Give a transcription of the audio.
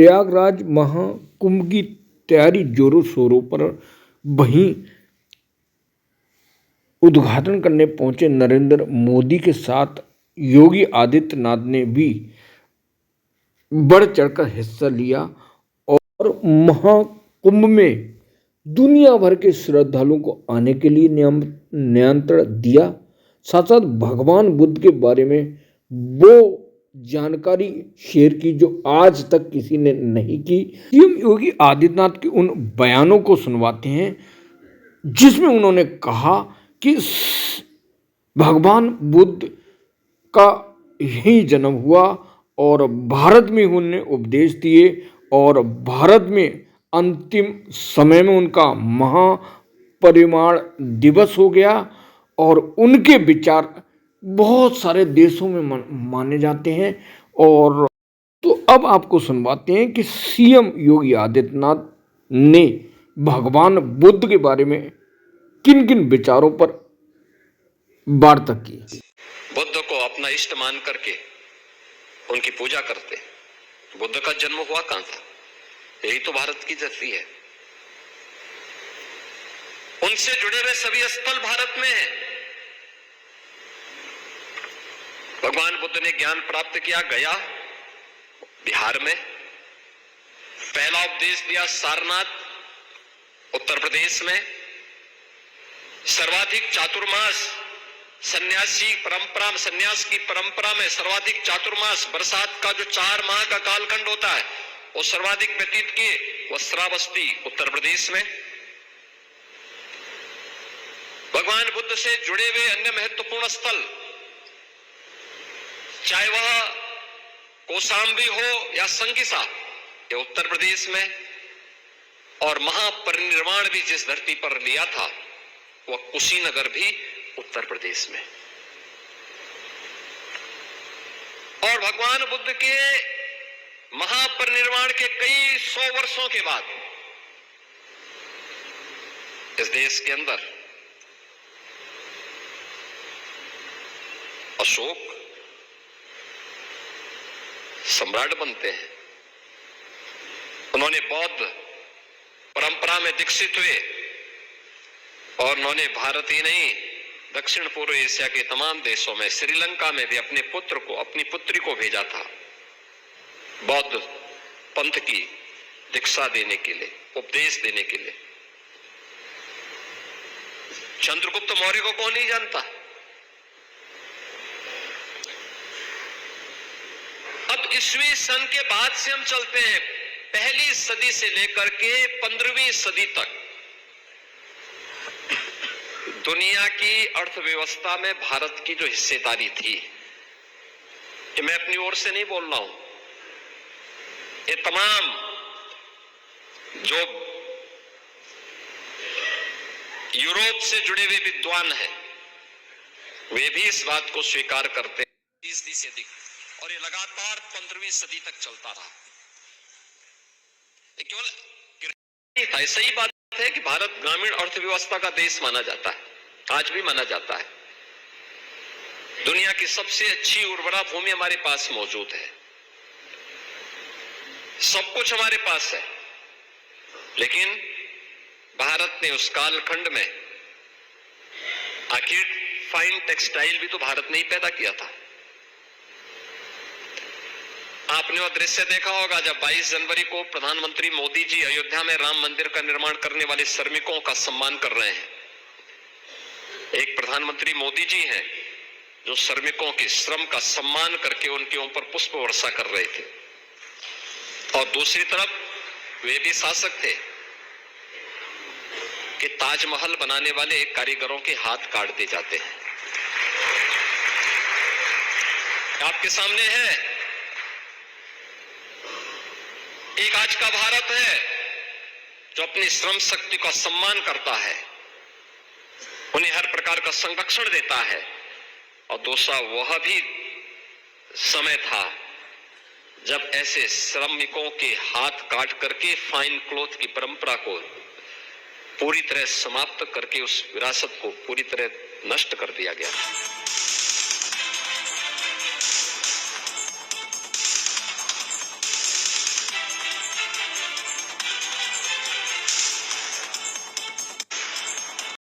प्रयागराज महाकुंभ की तैयारी जोरों शोरों पर। वहीं उद्घाटन करने पहुंचे नरेंद्र मोदी के साथ योगी आदित्यनाथ ने भी बढ़ चढ़कर हिस्सा लिया और महाकुंभ में दुनिया भर के श्रद्धालुओं को आने के लिए निमंत्रण दिया। साथ साथ भगवान बुद्ध के बारे में वो जानकारी शेयर की जो आज तक किसी ने नहीं की। सीएम योगी आदित्यनाथ के उन बयानों को सुनवाते हैं जिसमें उन्होंने कहा कि भगवान बुद्ध का यही जन्म हुआ और भारत में उन्होंने उपदेश दिए और भारत में अंतिम समय में उनका महापरिनिर्वाण दिवस हो गया और उनके विचार बहुत सारे देशों में माने जाते हैं। और तो अब आपको सुनवाते हैं कि सीएम योगी आदित्यनाथ ने भगवान बुद्ध के बारे में किन किन विचारों पर वार्ता की। बुद्ध को अपना इष्ट मान करके उनकी पूजा करते। बुद्ध का जन्म हुआ कहां था? यही तो भारत की धरती है। उनसे जुड़े हुए सभी स्थल भारत में हैं। भगवान बुद्ध ने ज्ञान प्राप्त किया गया बिहार में, पहला उपदेश दिया सारनाथ उत्तर प्रदेश में, सर्वाधिक चातुर्मास सन्यास की परंपरा में सर्वाधिक चातुर्मास बरसात का जो 4 माह का कालखंड होता है वो सर्वाधिक व्यतीत किए वो श्रावस्ती उत्तर प्रदेश में। भगवान बुद्ध से जुड़े हुए अन्य महत्वपूर्ण स्थल चाहे वह कौशाम्बी हो या संकिसा ये उत्तर प्रदेश में, और महापरिनिर्वाण भी जिस धरती पर लिया था वह कुशीनगर भी उत्तर प्रदेश में। और भगवान बुद्ध के महापरिनिर्वाण के कई 100 वर्षों के बाद इस देश के अंदर अशोक सम्राट बनते हैं। उन्होंने बौद्ध परंपरा में दीक्षित हुए और उन्होंने भारत ही नहीं दक्षिण पूर्व एशिया के तमाम देशों में, श्रीलंका में भी अपने पुत्र को अपनी पुत्री को भेजा था बौद्ध पंथ की दीक्षा देने के लिए, उपदेश देने के लिए। चंद्रगुप्त मौर्य को कौन नहीं जानता? अब ईस्वी सन के बाद से हम चलते हैं, पहली सदी से लेकर के 15वीं सदी तक दुनिया की अर्थव्यवस्था में भारत की जो हिस्सेदारी थी, ये मैं अपनी ओर से नहीं बोल रहा हूं, ये तमाम जो यूरोप से जुड़े हुए विद्वान हैं वे भी इस बात को स्वीकार करते हैं। 30 से अधिक, और ये लगातार 15वीं सदी तक चलता रहा। ये केवल नहीं था, सही बात है कि भारत ग्रामीण अर्थव्यवस्था का देश माना जाता है, आज भी माना जाता है। दुनिया की सबसे अच्छी उर्वरा भूमि हमारे पास मौजूद है, सब कुछ हमारे पास है, लेकिन भारत ने उस कालखंड में आखिर फाइन टेक्सटाइल भी तो भारत ने ही पैदा किया था। आपने वो दृश्य देखा होगा जब 22 जनवरी को प्रधानमंत्री मोदी जी अयोध्या में राम मंदिर का निर्माण करने वाले श्रमिकों का सम्मान कर रहे हैं। एक प्रधानमंत्री मोदी जी हैं जो श्रमिकों के श्रम का सम्मान करके उनके ऊपर पुष्प वर्षा कर रहे थे, और दूसरी तरफ वे भी शासक थे कि ताजमहल बनाने वाले कारीगरों के हाथ काट दिए जाते हैं। आपके सामने है एक आज का भारत है जो अपनी श्रम शक्ति का सम्मान करता है, उन्हें हर प्रकार का संरक्षण देता है, और दूसरा वह भी समय था जब ऐसे श्रमिकों के हाथ काट करके फाइन क्लॉथ की परंपरा को पूरी तरह समाप्त करके उस विरासत को पूरी तरह नष्ट कर दिया गया।